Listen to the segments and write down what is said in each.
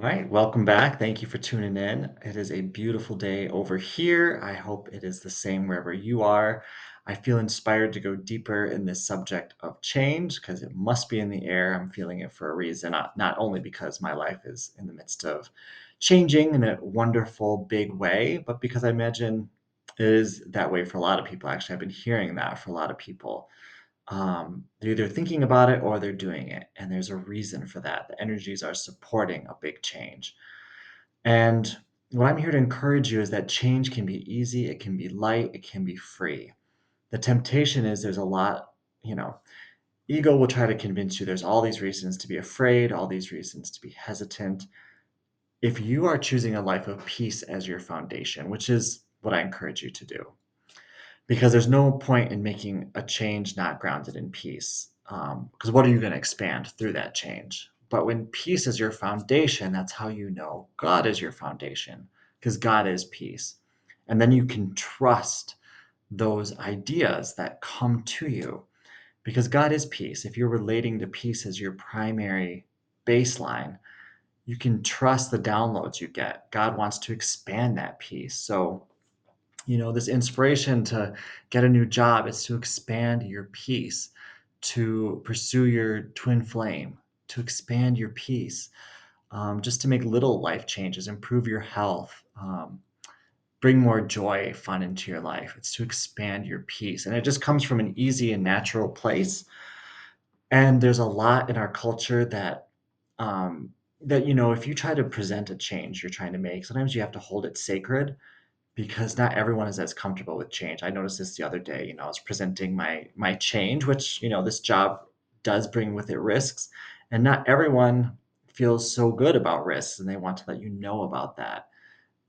All right, welcome back. Thank you for tuning in. It is a beautiful day over here. I hope it is the same wherever you are. I feel inspired to go deeper in this subject of change because it must be in the air. I'm feeling it for a reason, not only because my life is in the midst of changing in a wonderful, big way, but because I imagine it is that way for a lot of people. Actually, I've been hearing that for a lot of people. They're either thinking about it or they're doing it. And there's a reason for that. The energies are supporting a big change. And what I'm here to encourage you is that change can be easy, it can be light, it can be free. The temptation is there's a lot, you know, ego will try to convince you there's all these reasons to be afraid, all these reasons to be hesitant. If you are choosing a life of peace as your foundation, which is what I encourage you to do, because there's no point in making a change not grounded in peace. Because what are you going to expand through that change? But when peace is your foundation, that's how you know God is your foundation, because God is peace. And then you can trust those ideas that come to you, because God is peace. If you're relating to peace as your primary baseline, you can trust the downloads you get. God wants to expand that peace. So, this inspiration to get a new job is to expand your peace, to pursue your twin flame, to expand your peace, just to make little life changes, improve your health, bring more joy, fun into your life. It's to expand your peace. And it just comes from an easy and natural place. And there's a lot in our culture um, that, if you try to present a change you're trying to make, sometimes you have to hold it sacred because not everyone is as comfortable with change. I noticed this the other day. I was presenting my change, which this job does bring with it risks, and not everyone feels so good about risks, and they want to let you know about that.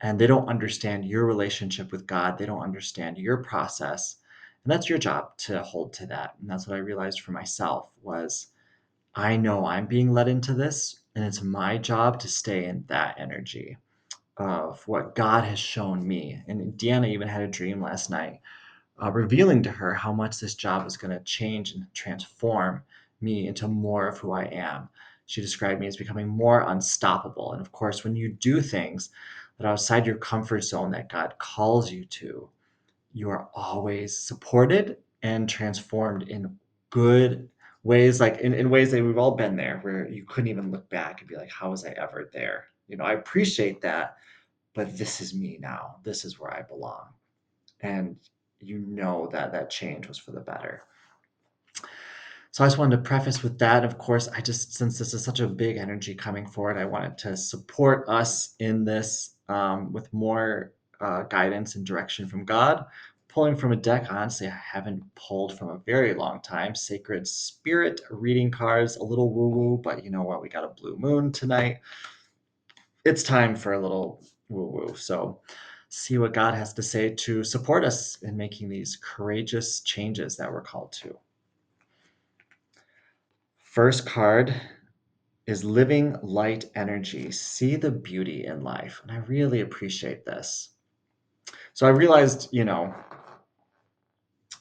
And they don't understand your relationship with God. They don't understand your process, and that's your job to hold to that. And that's what I realized for myself was I know I'm being led into this, and it's my job to stay in that energy of what God has shown me. And Deanna even had a dream last night, revealing to her how much this job was going to change and transform me into more of who I am. She described me as becoming more unstoppable. And of course, when you do things that are outside your comfort zone that God calls you to, you are always supported and transformed in good ways, like in ways that we've all been there, where you couldn't even look back and be like, how was I ever there? I appreciate that, but this is me now. This is where I belong. And that change was for the better. So I just wanted to preface with that. Of course, since this is such a big energy coming forward, I wanted to support us in this with more guidance and direction from God. Pulling from a deck, honestly, I haven't pulled from a very long time. Sacred Spirit reading cards, a little woo woo, but you know what? We got a blue moon tonight. It's time for a little woo woo. So, see what God has to say to support us in making these courageous changes that we're called to. First card is Living Light Energy. See the beauty in life. And I really appreciate this. So, I realized,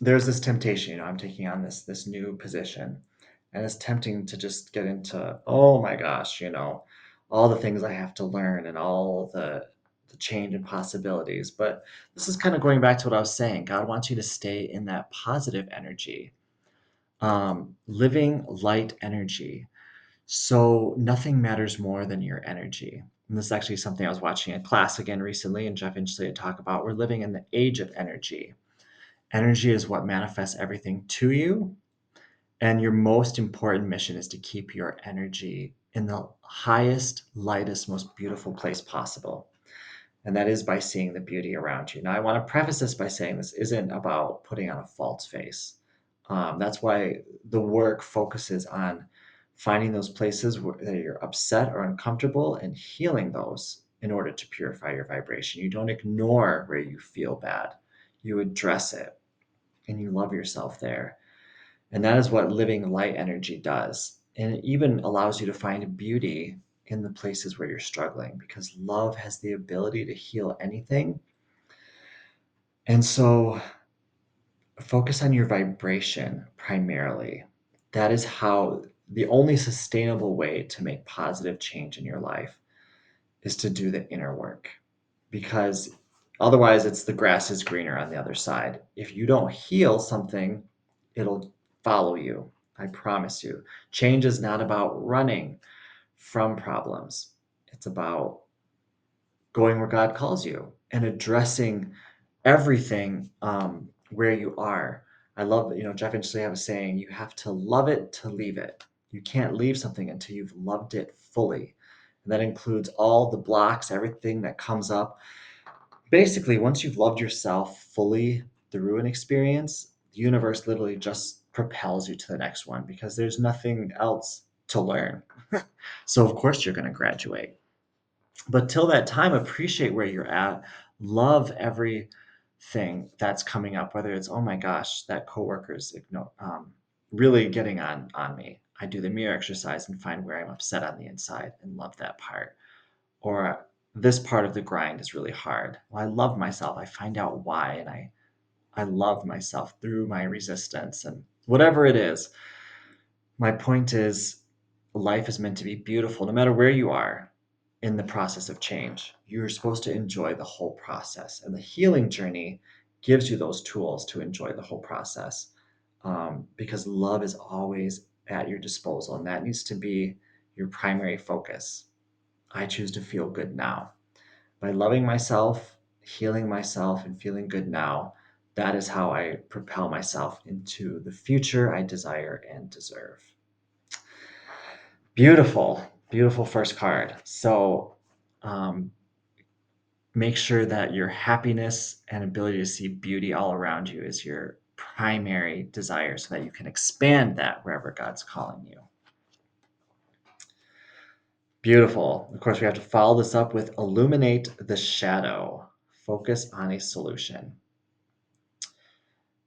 there's this temptation, I'm taking on this new position, and it's tempting to just get into, oh my gosh, all the things I have to learn and all the change and possibilities. But this is kind of going back to what I was saying. God wants you to stay in that positive energy, living light energy. So nothing matters more than your energy. And this is actually something I was watching a class again recently, and Jeff Inchley had talked about. We're living in the age of energy. Energy is what manifests everything to you. And your most important mission is to keep your energy in the highest, lightest, most beautiful place possible. And that is by seeing the beauty around you. Now, I want to preface this by saying this isn't about putting on a false face. That's why the work focuses on finding those places where that you're upset or uncomfortable and healing those in order to purify your vibration. You don't ignore where you feel bad, you address it and you love yourself there. And that is what living light energy does. And it even allows you to find beauty in the places where you're struggling because love has the ability to heal anything. And so focus on your vibration primarily. That is how the only sustainable way to make positive change in your life. is to do the inner work, because otherwise it's the grass is greener on the other side. If you don't heal something, it'll follow you. I promise you. Change is not about running from problems. It's about going where God calls you and addressing everything where you are. I love, Jeff Inchley have a saying, you have to love it to leave it. You can't leave something until you've loved it fully. And that includes all the blocks, everything that comes up. Basically, once you've loved yourself fully through an experience, the universe literally just propels you to the next one because there's nothing else to learn. So, of course, you're going to graduate. But till that time, appreciate where you're at. Love everything that's coming up, whether it's, oh my gosh, that coworker's really getting on me. I do the mirror exercise and find where I'm upset on the inside and love that part. Or this part of the grind is really hard. Well, I love myself. I find out why, and I love myself through my resistance and whatever it is. My point is, life is meant to be beautiful no matter where you are in the process of change. You're supposed to enjoy the whole process, and the healing journey gives you those tools to enjoy the whole process, because love is always at your disposal, and that needs to be your primary focus. I choose to feel good now. By loving myself, healing myself, and feeling good now, that is how I propel myself into the future I desire and deserve. Beautiful, beautiful first card. So um, make sure that your happiness and ability to see beauty all around you is your primary desire so that you can expand that wherever God's calling you. Beautiful. Of course, we have to follow this up with illuminate the shadow, focus on a solution.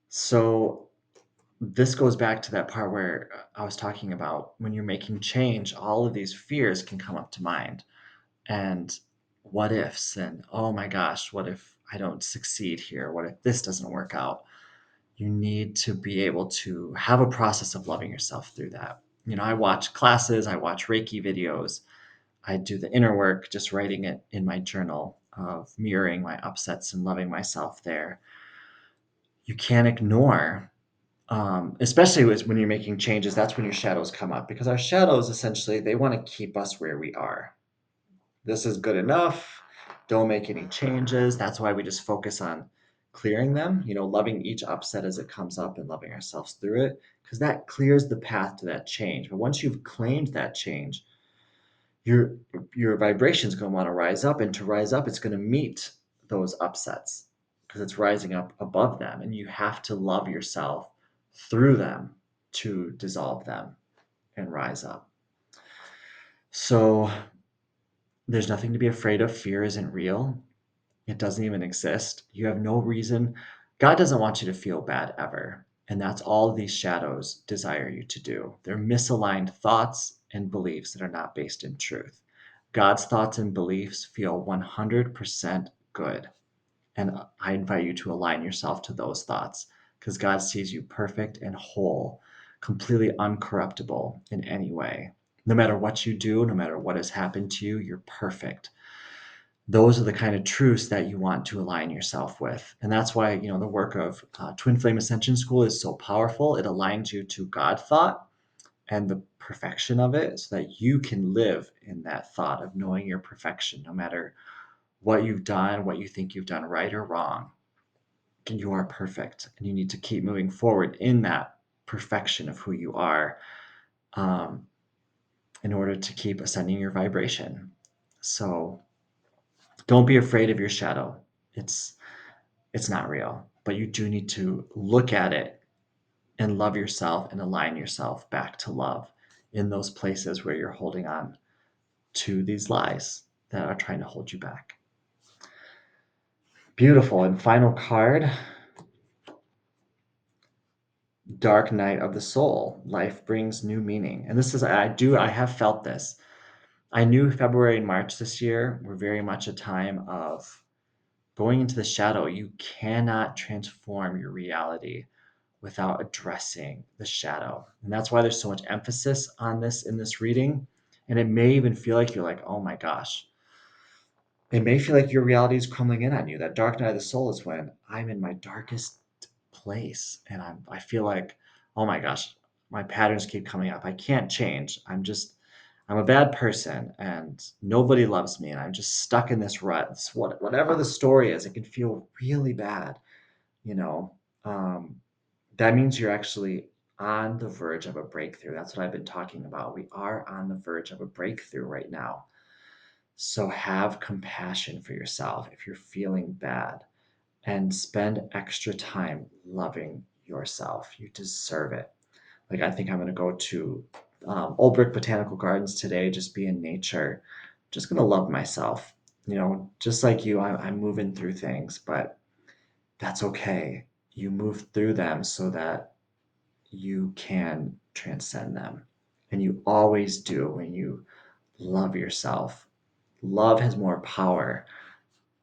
So this goes back to that part where I was talking about when you're making change, all of these fears can come up to mind. And what ifs, and oh my gosh, what if I don't succeed here? What if this doesn't work out? You need to be able to have a process of loving yourself through that. I watch classes, I watch Reiki videos, I do the inner work, just writing it in my journal of mirroring my upsets and loving myself there. You can't ignore, especially when you're making changes, that's when your shadows come up, because our shadows essentially, they want to keep us where we are. This is good enough. Don't make any changes. That's why we just focus on clearing them, loving each upset as it comes up and loving ourselves through it, because that clears the path to that change. But once you've claimed that change, your your vibration is going to want to rise up, and to rise up, it's going to meet those upsets because it's rising up above them, and you have to love yourself through them to dissolve them and rise up. So there's nothing to be afraid of. Fear isn't real. It doesn't even exist. You have no reason. God doesn't want you to feel bad ever. And that's all these shadows desire you to do. They're misaligned thoughts and beliefs that are not based in truth. God's thoughts and beliefs feel 100% good. And I invite you to align yourself to those thoughts because God sees you perfect and whole, completely uncorruptible in any way. No matter what you do, no matter what has happened to you, you're perfect. Those are the kind of truths that you want to align yourself with. And that's why, the work of Twin Flame Ascension School is so powerful. It aligns you to God thought and the perfection of it so that you can live in that thought of knowing your perfection, no matter what you've done, what you think you've done right or wrong. You are perfect, and you need to keep moving forward in that perfection of who you are, um, in order to keep ascending your vibration. So don't be afraid of your shadow. It's not real, but you do need to look at it and love yourself and align yourself back to love in those places where you're holding on to these lies that are trying to hold you back. Beautiful. And final card, Dark Night of the Soul. Life brings new meaning. And this is, I have felt this. I knew February and March this year were very much a time of going into the shadow. You cannot transform your reality without addressing the shadow. And that's why there's so much emphasis on this in this reading. And it may even feel like you're like, oh my gosh, It may feel like your reality is crumbling in on you. That dark night of the soul is when I'm in my darkest place and I feel like, oh my gosh, my patterns keep coming up. I can't change. I'm a bad person and nobody loves me and I'm just stuck in this rut. Whatever the story is, it can feel really bad, you know. Um, that means you're actually on the verge of a breakthrough. That's what I've been talking about. We are on the verge of a breakthrough right now. So have compassion for yourself if you're feeling bad and spend extra time loving yourself. You deserve it. Like, I think I'm going to go to Old Brick Botanical Gardens today, just be in nature, just going to love myself. Just like you, I'm moving through things, but that's okay. You move through them so that you can transcend them. And you always do when you love yourself. Love has more power,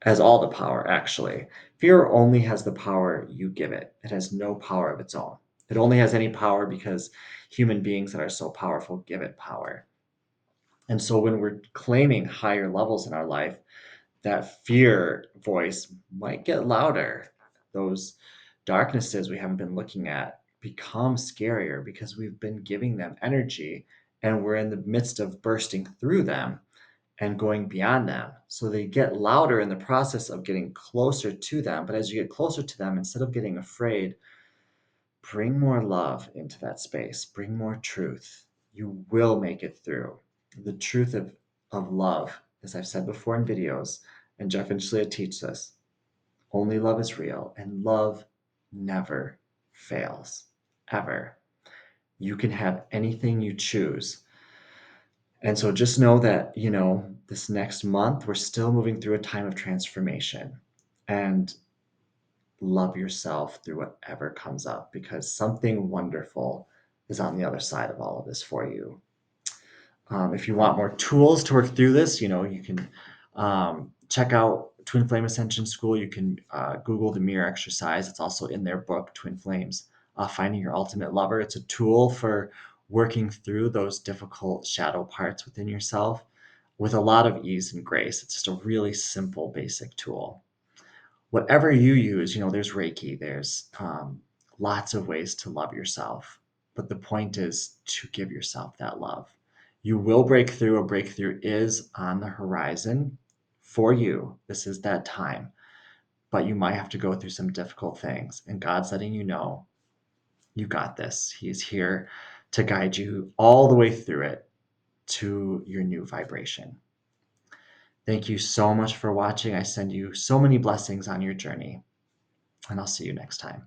has all the power, actually. Fear only has the power you give it, it has no power of its own. It only has any power because human beings that are so powerful give it power. And so when we're claiming higher levels in our life, that fear voice might get louder. Those darknesses we haven't been looking at become scarier because we've been giving them energy and we're in the midst of bursting through them and going beyond them. So they get louder in the process of getting closer to them. But as you get closer to them, instead of getting afraid, bring more love into that space, bring more truth. You will make it through. The truth of love, as I've said before in videos, and Jeff and Shalia teach us, only love is real, and love never fails, ever. You can have anything you choose. And so just know that, this next month, we're still moving through a time of transformation, and love yourself through whatever comes up because something wonderful is on the other side of all of this for you. If you want more tools to work through this, you can check out Twin Flame Ascension School. You can Google the mirror exercise. It's also in their book, Twin Flames, Finding Your Ultimate Lover. It's a tool for working through those difficult shadow parts within yourself with a lot of ease and grace. It's just a really simple, basic tool. Whatever you use, there's Reiki, there's lots of ways to love yourself. But the point is to give yourself that love. You will break through. A breakthrough is on the horizon for you. This is that time. But you might have to go through some difficult things. And God's letting you know you got this. He's here to guide you all the way through it to your new vibration. Thank you so much for watching. I send you so many blessings on your journey, and I'll see you next time.